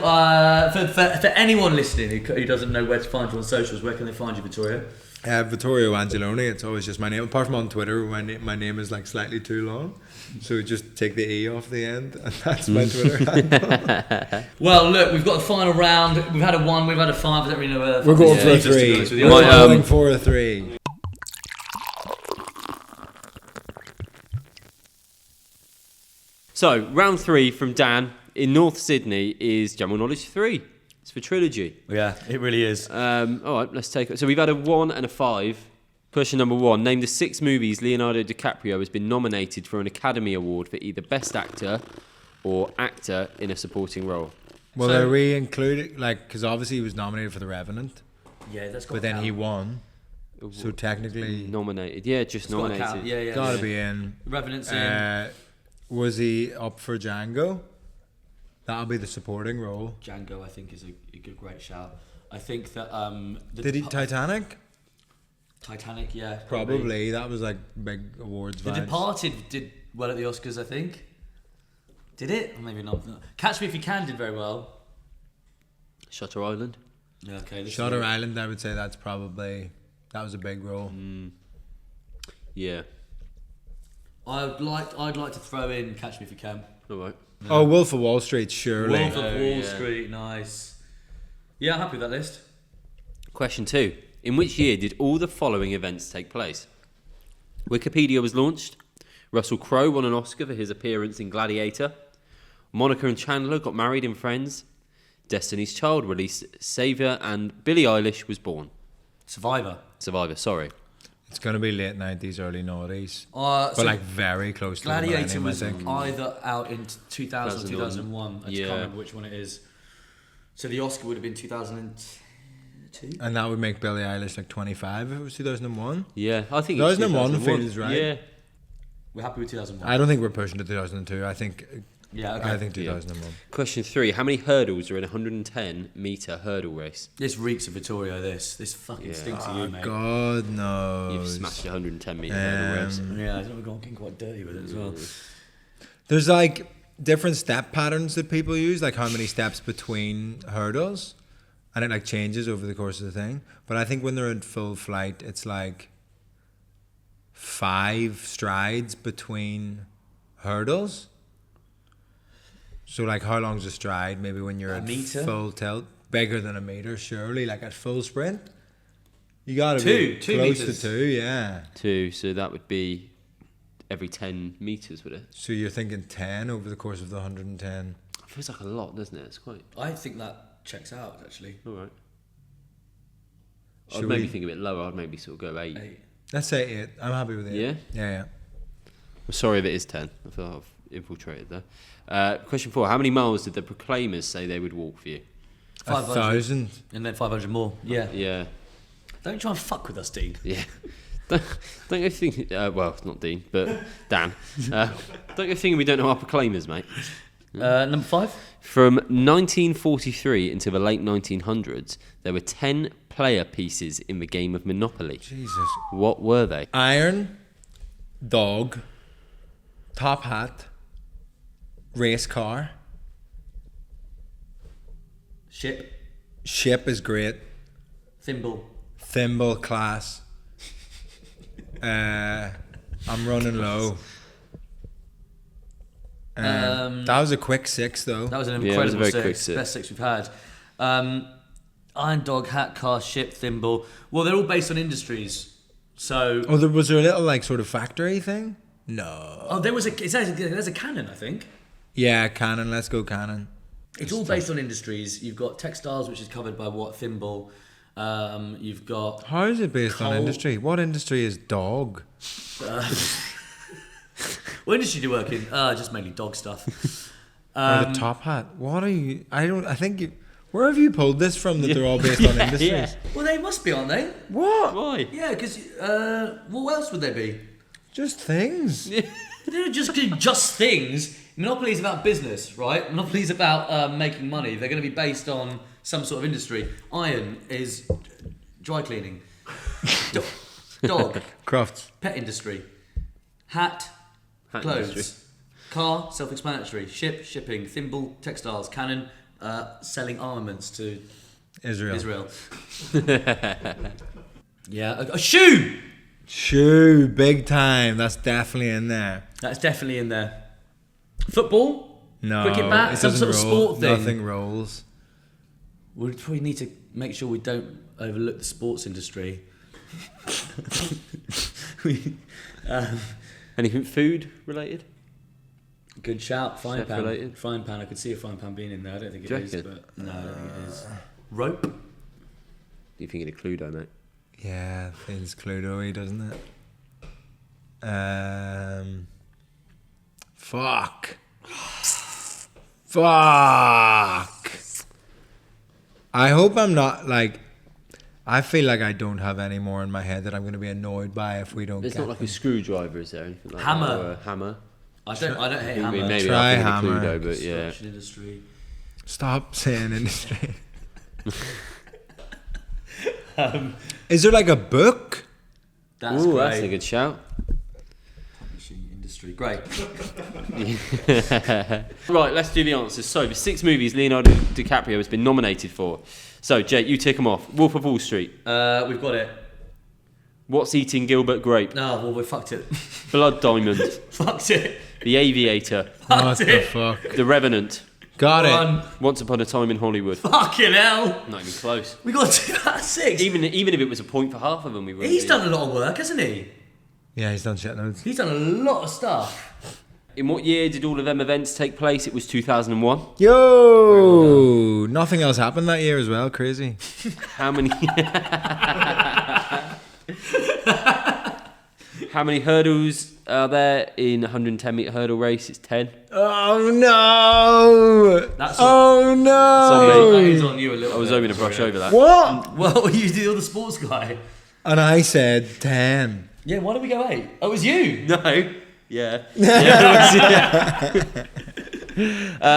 for anyone listening who doesn't know where to find you on socials, where can they find you, Vittorio? Vittorio Angelone. It's always just my name. Apart from on Twitter, my name is like slightly too long, so just take the E off the end, and that's my Twitter handle. Well, look, we've got the final round. We've had a 1, we've had a 5. I don't really know where. We're going for a just to be 3. honest with you. We're My, going for a 3. So, round 3 from Dan in North Sydney is General Knowledge 3. It's for Trilogy. Yeah, it really is. All right, let's take it. So we've had a 1 and a 5. Question number 1. Name the 6 movies Leonardo DiCaprio has been nominated for an Academy Award for either Best Actor or Actor in a Supporting Role. Well, So- are we including, like, because obviously he was nominated for The Revenant, Yeah, that's got but to then count. he won, so technically Nominated. Yeah, just It's got to nominated. count. Yeah, yeah. gotta yeah. be in. Revenant's in. Was he up for Django? That'll be the supporting role. Django, I think, is a good, great shout. I think that Did he Titanic? Titanic, yeah, Probably. That was like big awards The vibes. Departed did well at the Oscars, I think. Did it? Or maybe not. Catch Me If You Can did very well. Shutter Island. Yeah, okay. this Shutter is- Island, I would say that was a big role. Yeah. I'd like to throw in Catch Me If You Can. All right. Oh, Wolf of Wall Street, surely. Wolf of Oh, Wall yeah. Street, nice. Yeah, I'm happy with that list. Question 2. In which year did all the following events take place? Wikipedia was launched. Russell Crowe won an Oscar for his appearance in Gladiator. Monica and Chandler got married in Friends. Destiny's Child released Saviour, and Billie Eilish was born. Survivor. Survivor, sorry. It's going to be late 90s, early noughties. So But like very close to the Gladiator millennium, was I think. either out in 2000 or 2001. I just Yeah. can't remember which one it is. So the Oscar would have been 2002. And that would make Billie Eilish like 25 if it was 2001. Yeah, I think it's 2001 feels right. Yeah. We're happy with 2001. I don't think we're pushing to 2002. I think Yeah, okay. I think 2001. Question 3. How many hurdles are in a 110-metre hurdle race? This reeks of Vittorio, this fucking stinks of you, mate. God knows. You've smashed a 110-metre hurdle race. Yeah, I think we're getting quite dirty with it as well. There's like different step patterns that people use, like how many steps between hurdles, and it like changes over the course of the thing. But I think when they're in full flight, it's like 5 strides between hurdles. So like how long's a stride? Maybe when you're A at meter? full tilt, bigger than a meter, surely. Like at full sprint, you gotta be Two close meters. to 2. Yeah. 2, so that would be every 10 metres, would it? So you're thinking 10 over the course of the 110. It feels like a lot, doesn't it? It's quite... I think that checks out, actually. All right. Should I'd maybe we- think a bit lower. I'd maybe sort of go 8. 8. Let's say 8. I'm happy with 8. Yeah? Yeah. I'm sorry if it is 10. I feel I've infiltrated there. Question 4. How many miles did the Proclaimers say they would walk for you? 500. 1,000. And then 500 more. Yeah. Yeah. Don't try and fuck with us, Dean. Yeah. don't go thinking... well, it's not Dean, but Dan. Don't go thinking we don't know our Proclaimers, mate. Number 5? From 1943 until the late 1900s, there were 10 player pieces in the game of Monopoly. Jesus. What were they? Iron, dog, top hat, race car, Ship. ship is great, Thimble. thimble class. I'm running low. That was a quick 6 though. That was an Yeah, it was a incredible very 6. quick 6. Best 6 we've had. Iron Dog, Hat, Car, Ship, Thimble. Well, they're all based on industries. So... Oh, was there a little like sort of factory thing? No. Oh, there's a cannon, I think. Yeah, Canon. Let's go Canon. It's all based on industries. You've got textiles, which is covered by what? Thimble. You've got... How is it based on Coal. industry? What industry is dog? What industry do you work in? Just mainly dog stuff. Or the top hat? What are you? I think you. Where have you pulled this from that they're all based on industries? Yeah. Well, they must be, aren't they? What? Why? Yeah, because what else would they be? Just things. They're just things. Monopoly is about business, right? Monopoly is about making money. They're going to be based on some sort of industry. Iron is dry cleaning. Dog, Crofts. pet industry. Hat, clothes. industry. Car, self-explanatory. Ship, shipping. Thimble, textiles. Cannon, selling armaments to Israel. Israel. Yeah, a shoe. Shoe, big time. That's definitely in there. That's definitely in there. Football. No, Cricket bat. it Some doesn't sort of roll. sport thing. Nothing rolls. We probably need to make sure we don't overlook the sports industry. Anything food related? Good shout. Frying Chef pan. related? Frying pan. I could see a frying pan being in there. I don't think it Do you is, reckon? but no, I don't think it is. Rope. You thinking of Cluedo, mate? Yeah, feels Cluedo-y, doesn't it? Fuck. I hope I'm not like. I feel like I don't have any more in my head that I'm going to be annoyed by if we don't There's get not like them. a screwdriver, is there? Anything like Hammer. that? Or a hammer. I don't hate I mean, hammer. maybe Try I'm thinking hammer. of Cluedo, but yeah. Construction industry. Stop saying industry. Is there like a book? That's Ooh, great. that's a good shout. Publishing industry. Great. Right, let's do the answers. So, the 6 movies Leonardo DiCaprio has been nominated for. So, Jake, you tick them off. Wolf of Wall Street. We've got it. What's Eating Gilbert Grape? No, well, we fucked it. Blood Diamond. Fucked it. The Aviator. What the it. fuck? The Revenant. Got it. One. Once Upon a Time in Hollywood. Fucking hell. Not even close. We got 2 out of 6. Even if it was a point for half of them, we would. He's done a lot of work, hasn't he? Yeah, he's done shit loads. He's done a lot of stuff. In what year did all of them events take place? It was 2001. Yo, nothing else happened that year as well. Crazy. How many? How many hurdles are there in a 110-meter hurdle race? It's 10. Oh no! That's Oh no! That is on you a little I was bit. hoping to brush over that. What? Well, you do the sports guy. And I said 10. Yeah, why did we go 8? Oh, it was you. No. Yeah.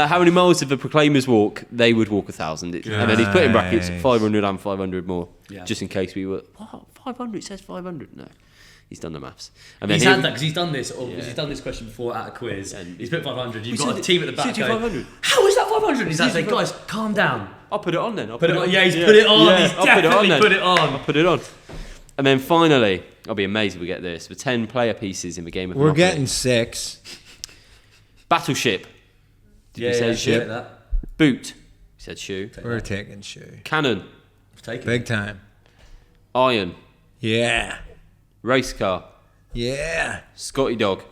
How many miles did the Proclaimers walk? They would walk 1,000. And then he's put in brackets Nice. 500 and 500 more. Yeah. Just in case we were, what? 500? It says 500. No. He's done the maths. And then He's here- had that because he's done this. Or Yeah. he's done this question before at a quiz. And- He's put 500. You've We got said a team at the back said you going, 500. how is that 500? He's had to say, said guys, calm down. I'll put it on then. I'll Put it on. Yeah, he's put it on. Yeah, He's I'll put it on definitely then. put it on. I'll put it on. And then finally, I'll be amazed if we get this. The 10 player pieces in the game of We're Monopoly. getting 6. Battleship. Did you say shit. ship? That. Boot. He said shoe. We're taking shoe. Cannon. Take it. Big time. Iron. Yeah. Race car. Yeah. Scotty dog.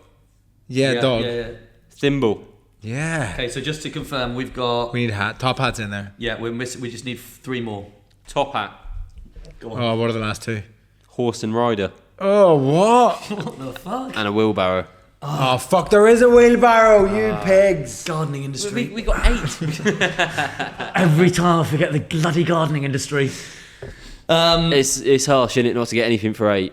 Yeah, dog. Yeah. Thimble. Yeah. Okay, so just to confirm, we've got. We need top hats in there. Yeah, we're missing. We just need 3 more. Top hat. Go on. Oh, what are the last 2? Horse and rider. Oh, what? What the fuck? And a wheelbarrow. Oh, fuck, there is a wheelbarrow, you pigs. Gardening industry. We got 8. Every time I forget the bloody gardening industry. It's harsh, isn't it, not to get anything for 8?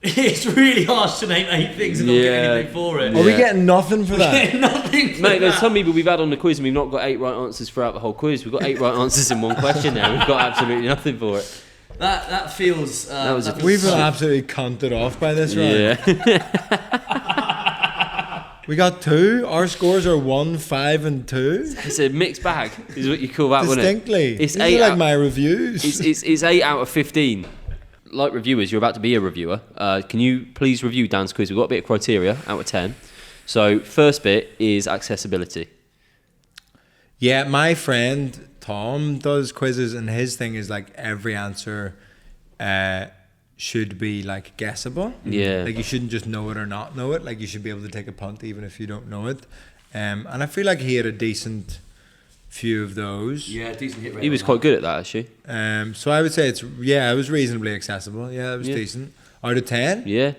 It's really harsh to name 8 things and not get Yeah. anything for it. Are we Yeah. getting nothing for that? Nothing for Mate, there's that. some people we've had on the quiz and we've not got 8 right answers throughout the whole quiz. We've got 8 right answers in one question now. We've got absolutely nothing for it. That feels. was a- feels We've so- absolutely cunted off by this round. Yeah. We got 2. Our scores are 1, 5, and 2. It's a mixed bag, is what you call that, wouldn't it? Distinctly. It's These 8 are like out, my reviews. it's 8 out of 15. Like reviewers, you're about to be a reviewer. Can you please review Dan's quiz? We've got a bit of criteria out of 10. So, first bit is accessibility. Yeah, my friend Tom does quizzes, and his thing is like every answer should be like guessable. Yeah. Like you shouldn't just know it or not know it. Like you should be able to take a punt even if you don't know it. And I feel like he had a decent few of those. Yeah, decent hit rate. He was on quite good at that, actually. So I would say it was reasonably accessible. Yeah, it was Yeah. decent. Out of 10, Yeah,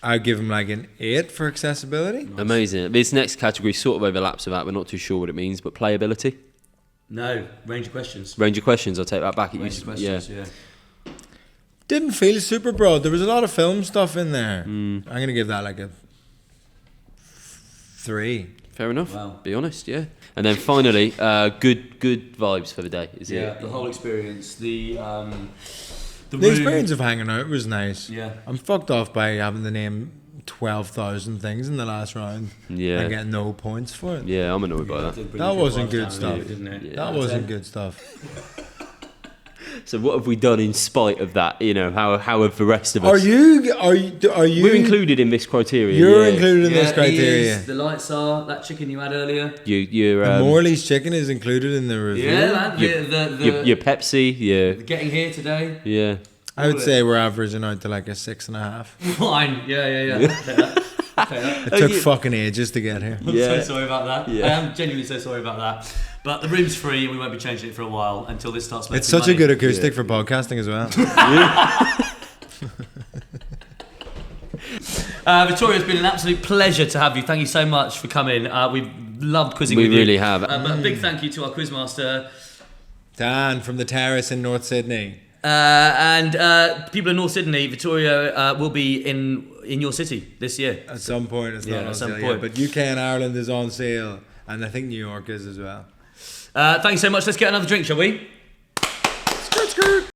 I'd give him like an 8 for accessibility. amazing. This next category sort of overlaps with that. We're not too sure what it means, but playability. that. No, range of questions. Range of questions, I'll take that back. It Range used of to, yeah. questions, yeah. Didn't feel super broad. There was a lot of film stuff in there. I'm going to give that like a 3. Fair enough. Wow. Be honest, yeah. And then finally, good vibes for the day. Is Yeah, it? the whole experience. The The room. experience of hanging out was nice. Yeah. I'm fucked off by having to name 12,000 things in the last round Yeah. and get no points for it. Yeah, I'm annoyed by that. Did bring That the wasn't vibes good down, stuff. didn't it? Yeah. That wasn't good stuff. So what have we done in spite of that? You know, how have the rest of us? Are you? We're included in this criteria. You're yeah. included in this he criteria. is. The lights are that chicken you had earlier. You're And Morley's chicken is included in the review. Yeah, man. your Pepsi. Yeah. Getting here today. Yeah. I would say we're averaging out to like a 6.5. Fine. Yeah. Take that. It took fucking ages to get here. I'm Yeah. so sorry about that. Yeah. I am genuinely so sorry about that. But the room's free and we won't be changing it for a while until this starts making It's such money. a good acoustic for podcasting as well. Vittorio, it's been an absolute pleasure to have you. Thank you so much for coming. We've loved quizzing We with you. really have. But a big thank you to our quizmaster. Dan from the Terrace in North Sydney. And people in North Sydney, Vittorio will be in your city this year. At some point, it's not at on some sale point. yet, but UK and Ireland is on sale, and I think New York is as well. Thanks so much. Let's get another drink, shall we? Skirt, skirt.